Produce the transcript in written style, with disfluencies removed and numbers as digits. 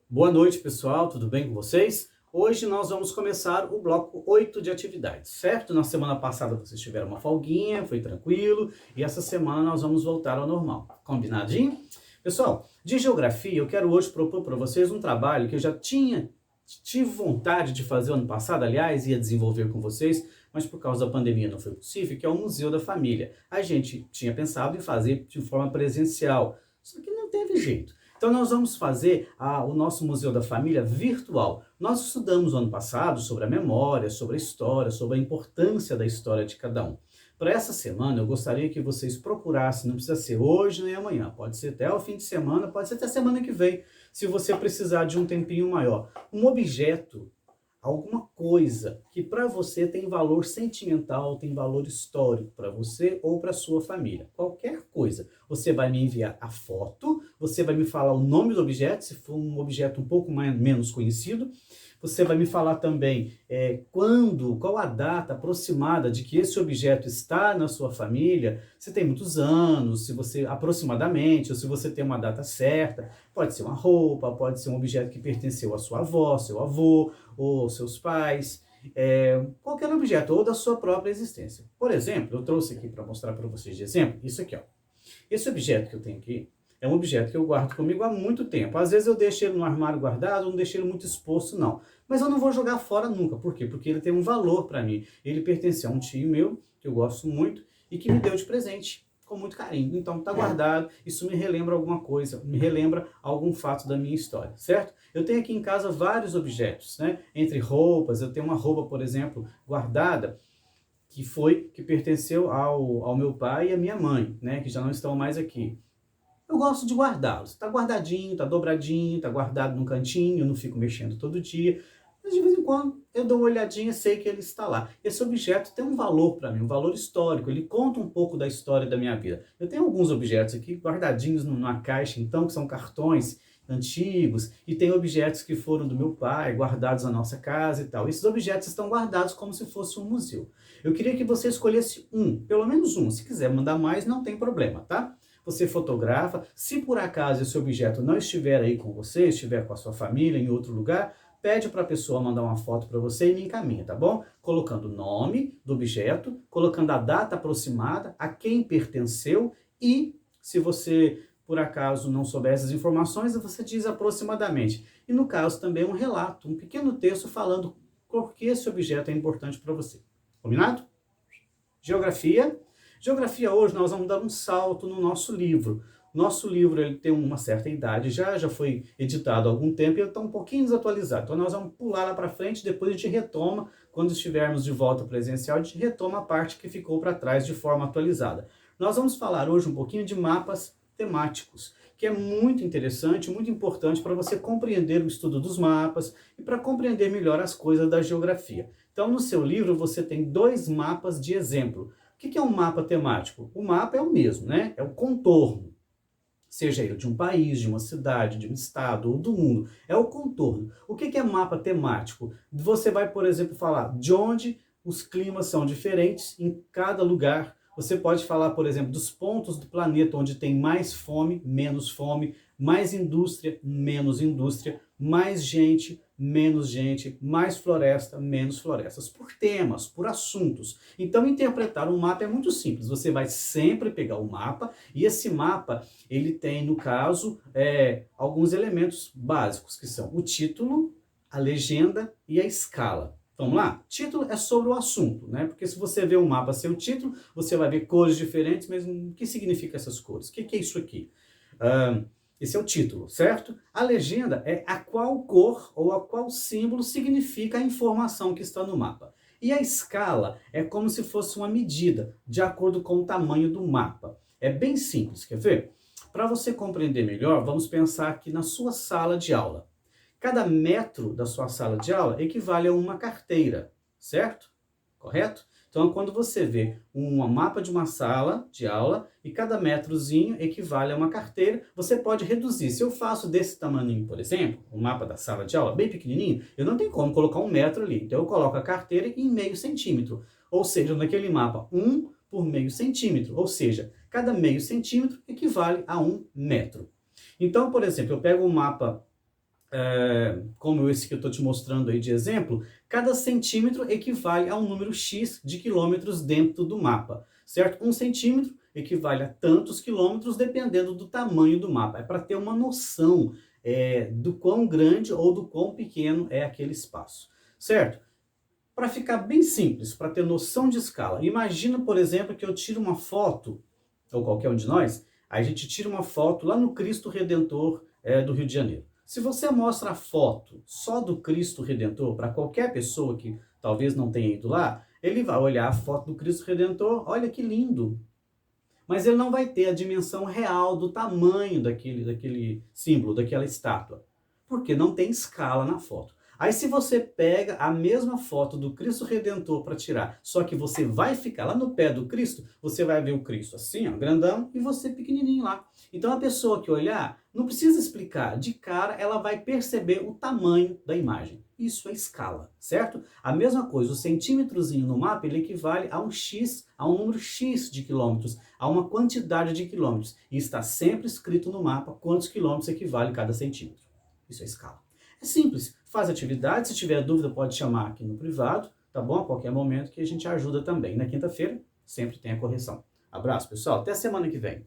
Boa noite, pessoal, tudo bem com vocês? Hoje nós vamos começar o bloco 8 de atividades, certo? Na semana passada vocês tiveram uma folguinha, foi tranquilo, e essa semana nós vamos voltar ao normal. Combinadinho? Pessoal, de geografia eu quero hoje propor para vocês um trabalho que eu já tive vontade de fazer ano passado, aliás, ia desenvolver com vocês, mas por causa da pandemia não foi possível, que é o Museu da Família. A gente tinha pensado em fazer de forma presencial, só que não teve jeito. Então nós vamos fazer o nosso Museu da Família virtual. Nós estudamos no ano passado sobre a memória, sobre a história, sobre a importância da história de cada um. Para essa semana eu gostaria que vocês procurassem, não precisa ser hoje nem amanhã, pode ser até o fim de semana, pode ser até semana que vem, se você precisar de um tempinho maior. Um objeto, alguma coisa que para você tem valor sentimental, tem valor histórico para você ou para sua família. Qualquer coisa. Você vai me enviar a foto, você vai me falar o nome do objeto, se for um objeto um pouco menos conhecido. Você vai me falar também qual a data aproximada de que esse objeto está na sua família, se tem muitos anos, se você aproximadamente, ou se você tem uma data certa. Pode ser uma roupa, pode ser um objeto que pertenceu à sua avó, seu avô, ou seus pais, qualquer objeto, ou da sua própria existência. Por exemplo, eu trouxe aqui para mostrar para vocês de exemplo, isso aqui, ó. Esse objeto que eu tenho aqui é um objeto que eu guardo comigo há muito tempo. Às vezes eu deixo ele no armário guardado, não deixo ele muito exposto, não. Mas eu não vou jogar fora nunca. Por quê? Porque ele tem um valor para mim. Ele pertence a um tio meu, que eu gosto muito, e que me deu de presente, com muito carinho. Então está guardado, isso me relembra alguma coisa, me relembra algum fato da minha história, certo? Eu tenho aqui em casa vários objetos, né? Entre roupas, eu tenho uma roupa, por exemplo, guardada, que pertenceu ao meu pai e à minha mãe, né? Que já não estão mais aqui. Eu gosto de guardá-los. Está guardadinho, está dobradinho, está guardado num cantinho, eu não fico mexendo todo dia. Mas de vez em quando eu dou uma olhadinha e sei que ele está lá. Esse objeto tem um valor para mim, um valor histórico. Ele conta um pouco da história da minha vida. Eu tenho alguns objetos aqui guardadinhos numa caixa, então, que são cartões antigos, e tem objetos que foram do meu pai, guardados na nossa casa e tal. Esses objetos estão guardados como se fosse um museu. Eu queria que você escolhesse um, pelo menos um. Se quiser mandar mais, não tem problema, tá? Você fotografa. Se por acaso esse objeto não estiver aí com você, estiver com a sua família em outro lugar, pede para a pessoa mandar uma foto para você e me encaminha, tá bom? Colocando o nome do objeto, colocando a data aproximada, a quem pertenceu e, se você por acaso não souber essas informações, você diz aproximadamente. E no caso também um relato, um pequeno texto falando por que esse objeto é importante para você. Combinado? Geografia. Geografia hoje nós vamos dar um salto no nosso livro. Nosso livro ele tem uma certa idade já foi editado há algum tempo e ele está um pouquinho desatualizado. Então nós vamos pular lá para frente, depois a gente retoma, quando estivermos de volta presencial, a gente retoma a parte que ficou para trás de forma atualizada. Nós vamos falar hoje um pouquinho de mapas temáticos, que é muito interessante, muito importante para você compreender o estudo dos mapas e para compreender melhor as coisas da geografia. Então no seu livro você tem 2 mapas de exemplo. O que é um mapa temático? O mapa é o mesmo, né? É o contorno. Seja ele de um país, de uma cidade, de um estado ou do mundo. É o contorno. O que é mapa temático? Você vai, por exemplo, falar de onde os climas são diferentes em cada lugar. Você pode falar, por exemplo, dos pontos do planeta onde tem mais fome, mais indústria, menos indústria, mais gente, menos gente, mais floresta, menos florestas, por temas, por assuntos. Então, interpretar um mapa é muito simples. Você vai sempre pegar o mapa e esse mapa, ele tem, no caso, alguns elementos básicos, que são o título, a legenda e a escala. Vamos lá? Título é sobre o assunto, né? Porque se você vê um mapa sem o título, você vai ver cores diferentes, mas o que significa essas cores? O que é isso aqui? Esse é o título, certo? A legenda é a qual cor ou a qual símbolo significa a informação que está no mapa. E a escala é como se fosse uma medida, de acordo com o tamanho do mapa. É bem simples, quer ver? Para você compreender melhor, vamos pensar aqui na sua sala de aula. Cada metro da sua sala de aula equivale a uma carteira, certo? Correto? Então, quando você vê um mapa de uma sala de aula e cada metrozinho equivale a uma carteira, você pode reduzir. Se eu faço desse tamanho, por exemplo, o mapa da sala de aula bem pequenininho, eu não tenho como colocar 1 metro ali. Então, eu coloco a carteira em meio centímetro. Ou seja, naquele mapa, 1 por meio centímetro. Ou seja, cada meio centímetro equivale a 1 metro. Então, por exemplo, eu pego o mapa como esse que eu estou te mostrando aí de exemplo, cada centímetro equivale a um número X de quilômetros dentro do mapa, certo? 1 centímetro equivale a tantos quilômetros, dependendo do tamanho do mapa. É para ter uma noção do quão grande ou do quão pequeno é aquele espaço, certo? Para ficar bem simples, para ter noção de escala, imagina, por exemplo, que eu tiro uma foto, ou qualquer um de nós, a gente tira uma foto lá no Cristo Redentor do Rio de Janeiro. Se você mostra a foto só do Cristo Redentor para qualquer pessoa que talvez não tenha ido lá, ele vai olhar a foto do Cristo Redentor, olha que lindo. Mas ele não vai ter a dimensão real do tamanho daquele símbolo, daquela estátua, porque não tem escala na foto. Aí se você pega a mesma foto do Cristo Redentor para tirar, só que você vai ficar lá no pé do Cristo, você vai ver o Cristo assim, ó, grandão, e você pequenininho lá. Então a pessoa que olhar, não precisa explicar, de cara ela vai perceber o tamanho da imagem. Isso é escala, certo? A mesma coisa, o centímetrozinho no mapa, ele equivale a um X, a um número X de quilômetros, a uma quantidade de quilômetros. E está sempre escrito no mapa quantos quilômetros equivale cada centímetro. Isso é escala. É simples, faz atividade, se tiver dúvida pode chamar aqui no privado, tá bom? A qualquer momento que a gente ajuda também. Na quinta-feira sempre tem a correção. Abraço, pessoal, até semana que vem.